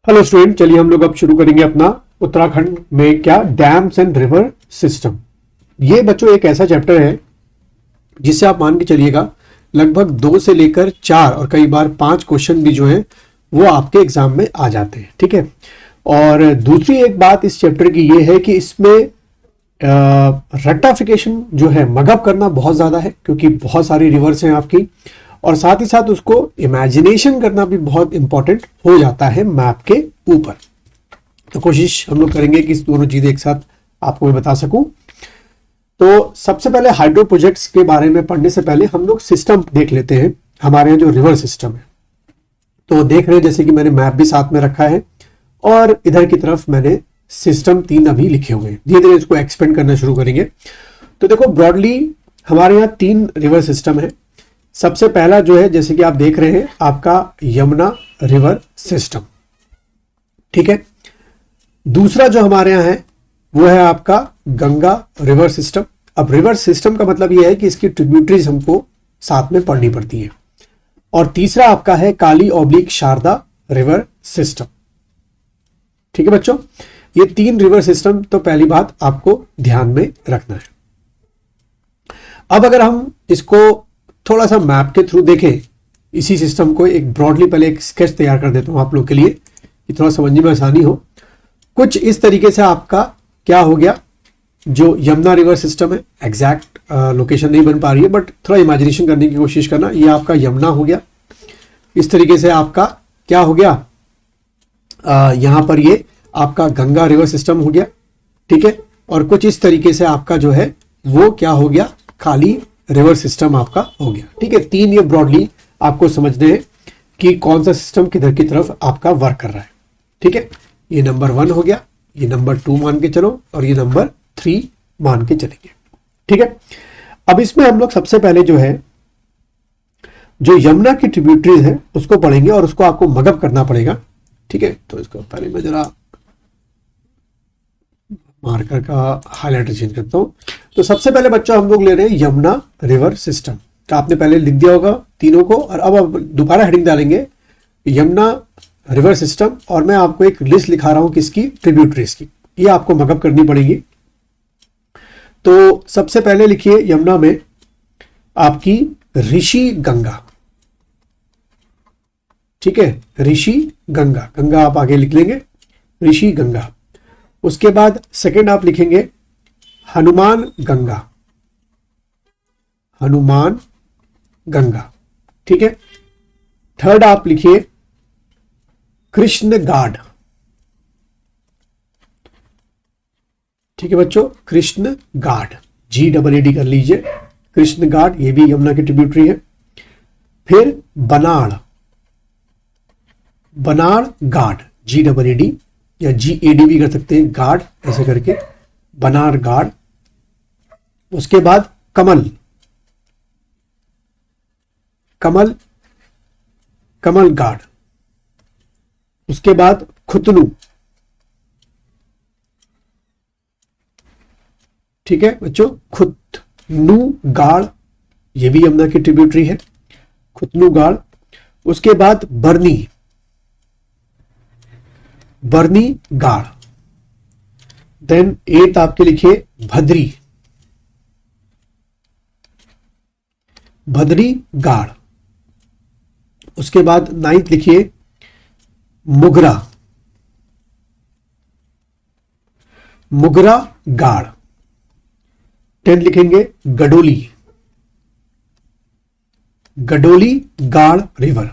Hello student, चलिए हम लोग अब शुरू करेंगे अपना उत्तराखंड में क्या डैम्स एंड रिवर सिस्टम। ये बच्चों एक ऐसा चैप्टर है जिससे आप मान के चलिएगा लगभग 2 से लेकर 4 और कई बार 5 क्वेश्चन भी जो है वो आपके एग्जाम में आ जाते हैं। ठीक है। और दूसरी एक बात इस चैप्टर की ये है कि इसमें रेक्टाफिकेशन जो है मगअप करना बहुत ज्यादा है, क्योंकि बहुत सारी रिवर्स हैं आपकी, और साथ ही साथ उसको इमेजिनेशन करना भी बहुत इंपॉर्टेंट हो जाता है मैप के ऊपर। तो कोशिश हम लोग करेंगे कि इस दोनों चीजें एक साथ आपको मैं बता सकूं। तो सबसे पहले हाइड्रो प्रोजेक्ट्स के बारे में पढ़ने से पहले हम लोग सिस्टम देख लेते हैं। हमारे यहाँ जो रिवर सिस्टम है तो देख रहे हैं, जैसे कि मैंने मैप भी साथ में रखा है और इधर की तरफ मैंने सिस्टम 3 अभी लिखे हुए हैं। धीरे धीरे इसको एक्सपेंड करना शुरू करेंगे। तो देखो ब्रॉडली हमारे यहाँ 3 रिवर सिस्टम है। सबसे पहला जो है, जैसे कि आप देख रहे हैं, आपका यमुना रिवर सिस्टम। ठीक है। दूसरा जो हमारे यहाँ है वो है आपका गंगा रिवर सिस्टम। अब रिवर सिस्टम का मतलब यह है कि इसकी ट्रिब्यूटरीज हमको साथ में पढ़नी पड़ती है। और तीसरा आपका है काली/शारदा रिवर सिस्टम। ठीक है बच्चों, ये 3 रिवर सिस्टम तो पहली बात आपको ध्यान में रखना है। अब अगर हम इसको थोड़ा सा मैप के थ्रू देखें, इसी सिस्टम को एक ब्रॉडली पहले एक स्केच तैयार कर देता हूं आप लोग के लिए कि थोड़ा समझने में आसानी हो। कुछ इस तरीके से आपका क्या हो गया, जो यमुना रिवर सिस्टम है, एग्जैक्ट लोकेशन नहीं बन पा रही है बट थोड़ा इमेजिनेशन करने की कोशिश करना। ये आपका यमुना हो गया। इस तरीके से आपका क्या हो गया, यहां पर ये आपका गंगा रिवर सिस्टम हो गया। ठीक है। और कुछ इस तरीके से आपका जो है वो क्या हो गया, काली रिवर सिस्टम आपका हो गया। ठीक है। 3 ये ब्रॉडली आपको समझने हैं कि कौन सा सिस्टम किधर की तरफ आपका वर्क कर रहा है। ठीक है। ये नंबर 1 हो गया, ये नंबर 2 मान के चलो, और ये नंबर 3 मान के चलेंगे। ठीक है। अब इसमें हम लोग सबसे पहले जो है, जो यमुना की ट्रिब्यूटरीज है उसको पढ़ेंगे और उसको आपको मगअप करना पड़ेगा। ठीक है। तो इसको पहले मैं जरा मार्कर का हाइलाइटर चेंज करता हूं। तो सबसे पहले बच्चों हम लोग ले रहे हैं यमुना रिवर सिस्टम। तो आपने पहले लिख दिया होगा तीनों को, और अब दोबारा हेडिंग डालेंगे यमुना रिवर सिस्टम, और मैं आपको एक लिस्ट लिखा रहा हूं किसकी, ट्रिब्यूटरीज की। ये आपको मगअप करनी पड़ेगी। तो सबसे पहले लिखिए यमुना में आपकी ऋषि गंगा। ठीक है। ऋषि गंगा, गंगा आप आगे लिख लेंगे, ऋषि गंगा। उसके बाद सेकंड आप लिखेंगे हनुमान गंगा, हनुमान गंगा। ठीक है। थर्ड आप लिखिए कृष्ण गाड। ठीक है बच्चों, कृष्ण गाड, GAAD कर लीजिए, कृष्ण गाड, ये भी यमुना की ट्रिब्यूटरी है। फिर बनाड़, बनाड़ गाड, GAAD या GAD भी कर सकते हैं, गाड ऐसे करके, बनाड़ गाड। उसके बाद कमल, कमल, कमल गाड। उसके बाद खुतनू। ठीक है बच्चों, खुतनू गाड़, ये भी यमुना की ट्रिब्यूटरी है, खुतनू गाड़। उसके बाद बरनी, बरनी गाड़। देन 8th आपके लिखिए भद्री, भद्री गाड़। उसके बाद 9th लिखिए मुगरा, मुगरा गाड़। 10th लिखेंगे गडोली, गडोली गाड़ रिवर।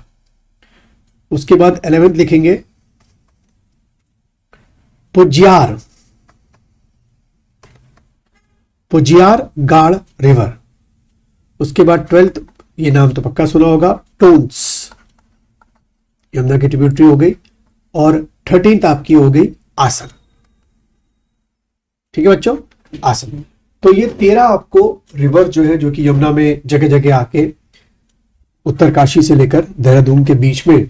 उसके बाद 11th लिखेंगे पुजियार, पुजियार गाड़ रिवर। उसके बाद 12th, ये नाम तो पक्का सुना होगा, टोन्स, यमुना की ट्रिब्यूटरी हो गई। और 13th आपकी हो गई आसन। ठीक है बच्चों, आसन। तो ये 13 आपको रिवर जो है, जो कि यमुना में जगह जगह आके उत्तरकाशी से लेकर देहरादून के बीच में,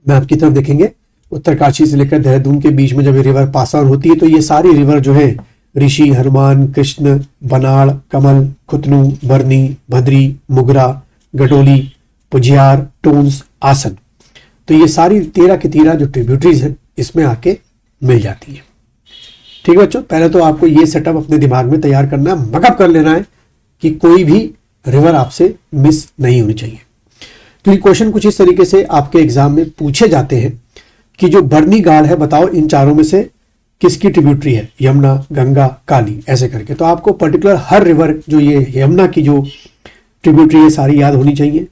मैप की तरफ देखेंगे, उत्तरकाशी से लेकर देहरादून के बीच में जब ये रिवर पास ऑन होती है, तो ये सारी रिवर जो है, ऋषि, हनुमान, कृष्ण, बनाड़, कमल, खुतनू, बरनी, भद्री, मुगरा, गडोली, पुजियार, टोन्स, आसन, तो ये सारी 13 की 13 जो ट्रिब्यूटरीज हैं इसमें आके मिल जाती है। ठीक है बच्चों, पहले तो आपको ये सेटअप अपने दिमाग में तैयार करना है, मकअप कर लेना है कि कोई भी रिवर आपसे मिस नहीं होनी चाहिए। क्योंकि क्वेश्चन कुछ इस तरीके से आपके एग्जाम में पूछे जाते हैं कि जो बरनी गाड़ है बताओ इन चारों में से किसकी ट्रिब्यूटरी है, यमुना, गंगा, काली, ऐसे करके। तो आपको पर्टिकुलर हर रिवर, जो ये यमुना की जो ट्रिब्यूटरी है सारी याद होनी चाहिए,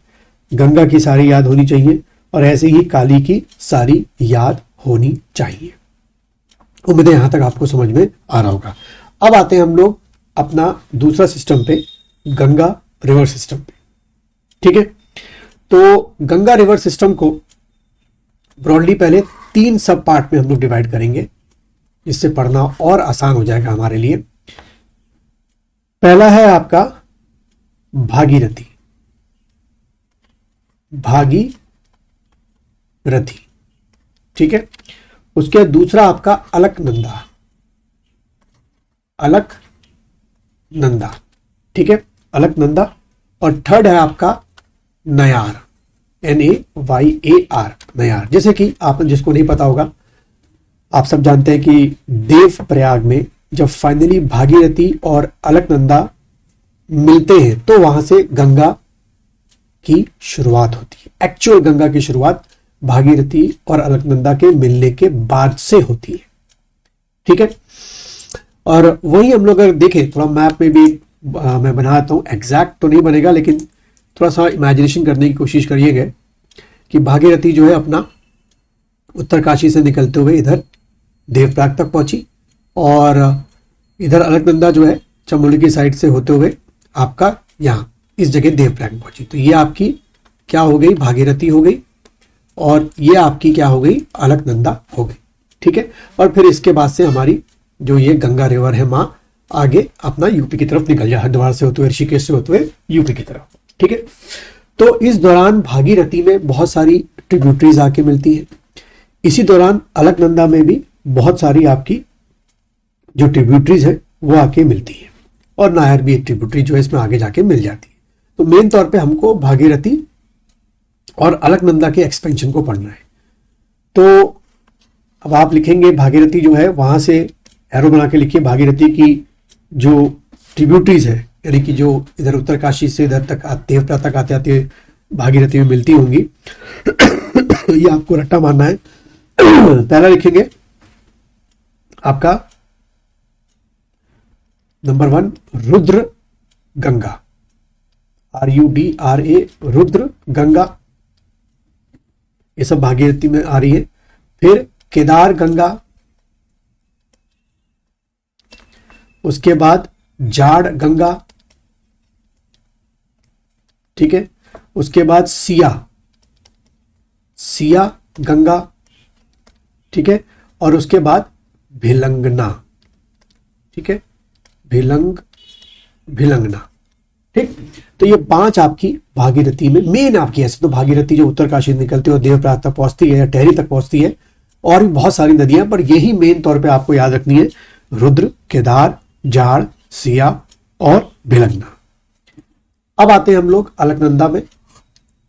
गंगा की सारी याद होनी चाहिए, और ऐसे ही काली की सारी याद होनी चाहिए। उम्मीद है यहां तक आपको समझ में आ रहा होगा। अब आते हैं हम लोग अपना दूसरा सिस्टम पे, गंगा रिवर सिस्टम पे। ठीक है, तो गंगा रिवर सिस्टम को ब्रॉडली पहले 3 सब पार्ट में हम लोग डिवाइड करेंगे, इससे पढ़ना और आसान हो जाएगा हमारे लिए। पहला है आपका भागीरथी, भागीरथी, ठीक है। उसके दूसरा आपका अलकनंदा, अलकनंदा, ठीक है, अलकनंदा। और थर्ड है आपका नयार, NAYAR, नयार। जैसे कि आप जिसको नहीं पता होगा, आप सब जानते हैं कि देव प्रयाग में जब फाइनली भागीरथी और अलकनंदा मिलते हैं तो वहां से गंगा की शुरुआत होती है। एक्चुअल गंगा की शुरुआत भागीरथी और अलकनंदा के मिलने के बाद से होती है। ठीक है, और वही हम लोग अगर देखें, थोड़ा मैप में भी मैं बनाता हूं, एग्जैक्ट तो नहीं बनेगा लेकिन थोड़ा सा इमेजिनेशन करने की कोशिश करिएगा कि भागीरथी जो है अपना उत्तरकाशी से निकलते हुए इधर देवप्रयाग तक पहुंची, और इधर अलकनंदा जो है चमोली की साइड से होते हुए आपका यहां इस जगह देवप्रयाग पहुंची। तो ये आपकी क्या हो गई, भागीरथी हो गई, और ये आपकी क्या हो गई, अलकनंदा हो गई। ठीक है, और फिर इसके बाद से हमारी जो ये गंगा रिवर है मां आगे अपना यूपी की तरफ निकल जाए, हरिद्वार से होते हुए, ऋषिकेश से होते हुए यूपी की तरफ। ठीक है, तो इस दौरान भागीरथी में बहुत सारी ट्रिब्यूटरीज आके मिलती हैं। इसी दौरान अलकनंदा में भी बहुत सारी आपकी जो ट्रिब्यूटरीज है वो आके मिलती है, और नायर भी एक ट्रिब्यूटरी जो है इसमें आगे जाके मिल जाती है। तो मेन तौर पे हमको भागीरथी और अलकनंदा के एक्सपेंशन को पढ़ना है। तो अब आप लिखेंगे भागीरथी जो है, वहां से एरो बना के लिखिए, भागीरथी की जो ट्रिब्यूटरीज है, यानी कि जो इधर उत्तरकाशी से इधर तक देवप्रयाग तक आते आते भागीरथी में मिलती होंगी, ये आपको रट्टा मारना है। पहला लिखेंगे आपका नंबर 1 रुद्र गंगा, RUDRA, रुद्र गंगा, ये सब भागीरथी में आ रही है। फिर केदार गंगा, उसके बाद जाड़ गंगा, ठीक है, उसके बाद सिया, सिया गंगा, ठीक है, और उसके बाद भिलंगना, ठीक है, भिलंगना। ठीक, तो ये 5 आपकी भागीरथी में मेन आपकी। ऐसे तो भागीरथी जो उत्तरकाशी निकलती है और देवप्रयाग तक पहुंचती है या टेहरी तक पहुंचती है, और भी बहुत सारी नदियां, पर यही मेन तौर पे आपको याद रखनी है, रुद्र, केदार, जाड़, सिया और भिलंगना। अब आते हैं हम लोग अलकनंदा में।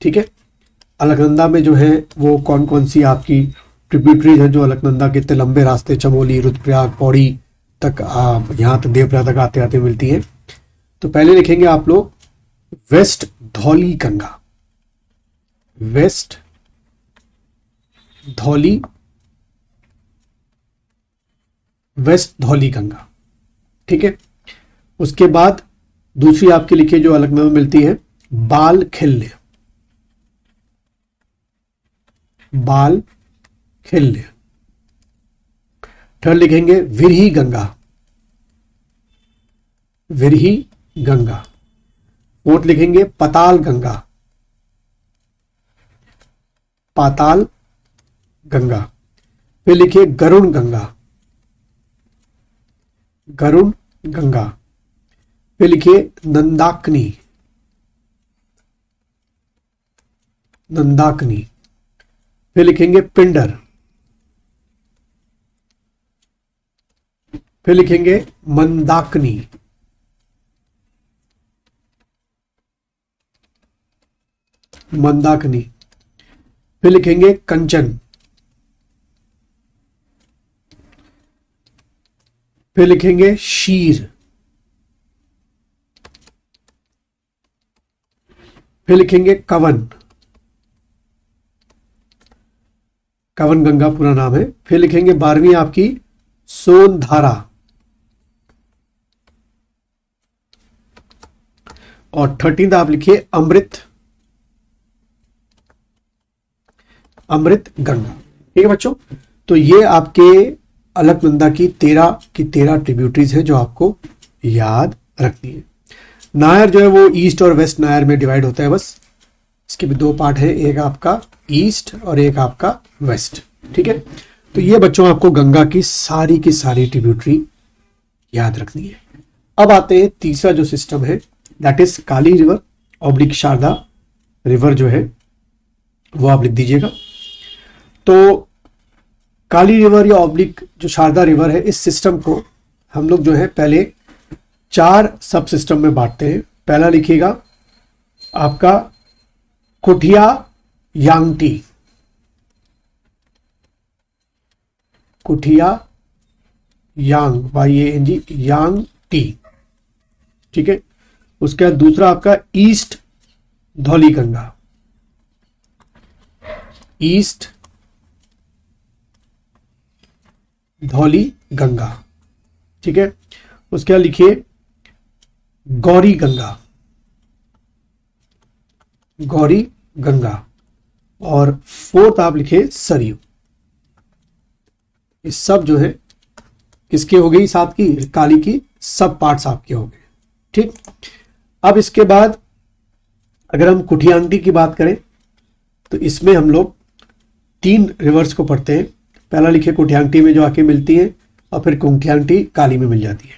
ठीक है, अलकनंदा में जो है वो कौन कौन सी आपकी ट्रिब्यूटरीज हैं जो अलकनंदा के इतने लंबे रास्ते, चमोली, रुद्रप्रयाग, पौड़ी तक, यहां तक देवप्रयाग तक आते आते मिलती है। तो पहले लिखेंगे आप लोग west Dhauli Ganga, west Dhauli, west Dhauli Ganga. ठीक है, उसके बाद दूसरी आपके लिखिए जो अलकनंदा में मिलती है, बाल खिल्य, बाल खिल्य। थर्ड लिखेंगे विरही गंगा, विरही गंगा। फोर्थ लिखेंगे पताल गंगा, पाताल गंगा। फिर लिखिए गरुण गंगा, गरुण गंगा। फिर लिखिए नंदाकनी, नंदाकनी। फिर लिखेंगे पिंडर। फिर लिखेंगे मंदाकनी, मंदाकनी। फिर लिखेंगे कंचन, फिर लिखेंगे शीर, फिर लिखेंगे कवन, कवन गंगा पूरा नाम है। फिर लिखेंगे 12वीं आपकी सोनधारा, और 13th आप लिखिए अमृत, अमृत गंगा। ठीक है बच्चों, तो ये आपके अलकनंदा की 13 ट्रिब्यूटरीज है जो आपको याद रखनी है। नायर जो है वो ईस्ट और वेस्ट नायर में डिवाइड होता है बस, इसके भी 2 पार्ट है, एक आपका ईस्ट और एक आपका वेस्ट। ठीक है, तो ये बच्चों आपको गंगा की सारी ट्रिब्यूटरी याद रखनी है। अब आते हैं तीसरा जो सिस्टम है, that is Kali river oblique Sharda river जो है वो आप लिख दीजिएगा। तो काली रिवर या ऑब्लिक जो शारदा रिवर है, इस सिस्टम को हम लोग जो है पहले 4 सब सिस्टम में बांटते हैं। पहला लिखिएगा आपका कुठिया यांगटी, कुठिया यांग YANG यांग टी। ठीक है, उसके बाद दूसरा आपका ईस्ट धौली गंगा, ईस्ट धौली गंगा। ठीक है, उसके बाद लिखिए गौरी गंगा, गौरी गंगा, और 4th आप लिखे सरयू। ये सब जो है किसके हो गई, साथ की काली की सब पार्ट्स आपके हो गए। ठीक, अब इसके बाद अगर हम कुठियांटी की बात करें तो इसमें हम लोग 3 रिवर्स को पढ़ते हैं। पहला लिखे कुठियांटी में जो आके मिलती है, और फिर कुठियांटी काली में मिल जाती है।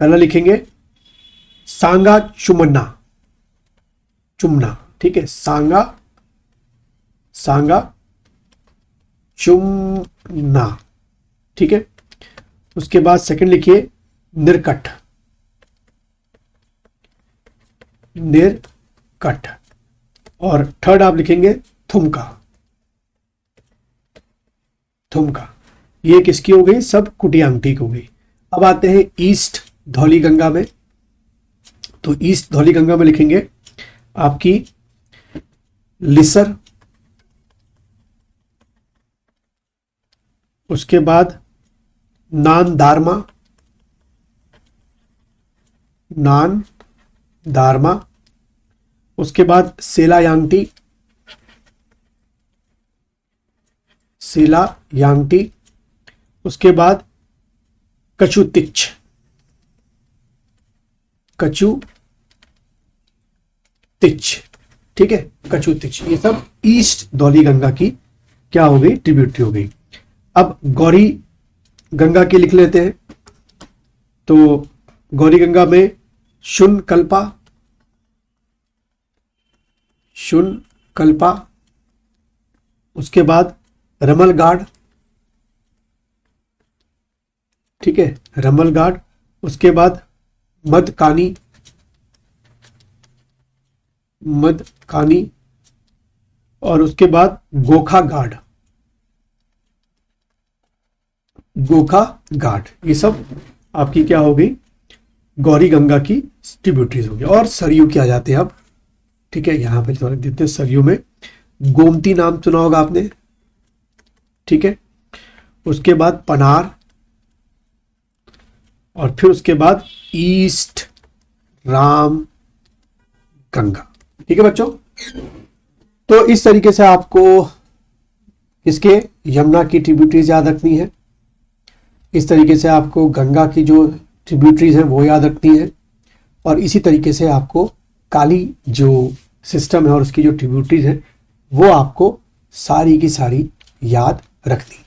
पहला लिखेंगे सांगा चुमन्ना, चुमना। ठीक है, सांगा सांगा चुमना। ठीक है, उसके बाद सेकंड लिखिए निरकट, निरकट, और 3rd आप लिखेंगे थुमका, थुमका। ये किसकी हो गई, सब कुटियांटी की हो गई। अब आते हैं ईस्ट धौली गंगा में। तो ईस्ट धौली गंगा में लिखेंगे आपकी लिसर, उसके बाद नान दारमा, नान दारमा, उसके बाद सेला यांगटी, सेला यांगटी, उसके बाद कचुतिच, कचुतिच। ठीक है, कचुतिच। ये सब ईस्ट धौली गंगा की क्या हो गई, ट्रिब्यूटरी हो गई। अब गौरी गंगा की लिख लेते हैं। तो गौरी गंगा में शुन कल्पा, शुन कल्पा, उसके बाद रमलगाड़। ठीक है, रमलगाड़, उसके बाद मदकानी, मदकानी, और उसके बाद गोखा गाड़, गोखा घाट। ये सब आपकी क्या हो गई, गौरी गंगा की ट्रिब्यूटरीज हो गई। और सरयू की आ जाते हैं अब। ठीक है, यहां पे थोड़ा देते हैं। सरयू में गोमती नाम सुना होगा आपने। ठीक है, उसके बाद पनार, और फिर उसके बाद ईस्ट राम गंगा। ठीक है बच्चों, तो इस तरीके से आपको इसके यमुना की ट्रिब्यूटरीज याद रखनी है। इस तरीके से आपको गंगा की जो ट्रिब्यूटरीज हैं वो याद रखनी है, और इसी तरीके से आपको काली जो सिस्टम है और उसकी जो ट्रिब्यूटरीज है वो आपको सारी की सारी याद रखनी है।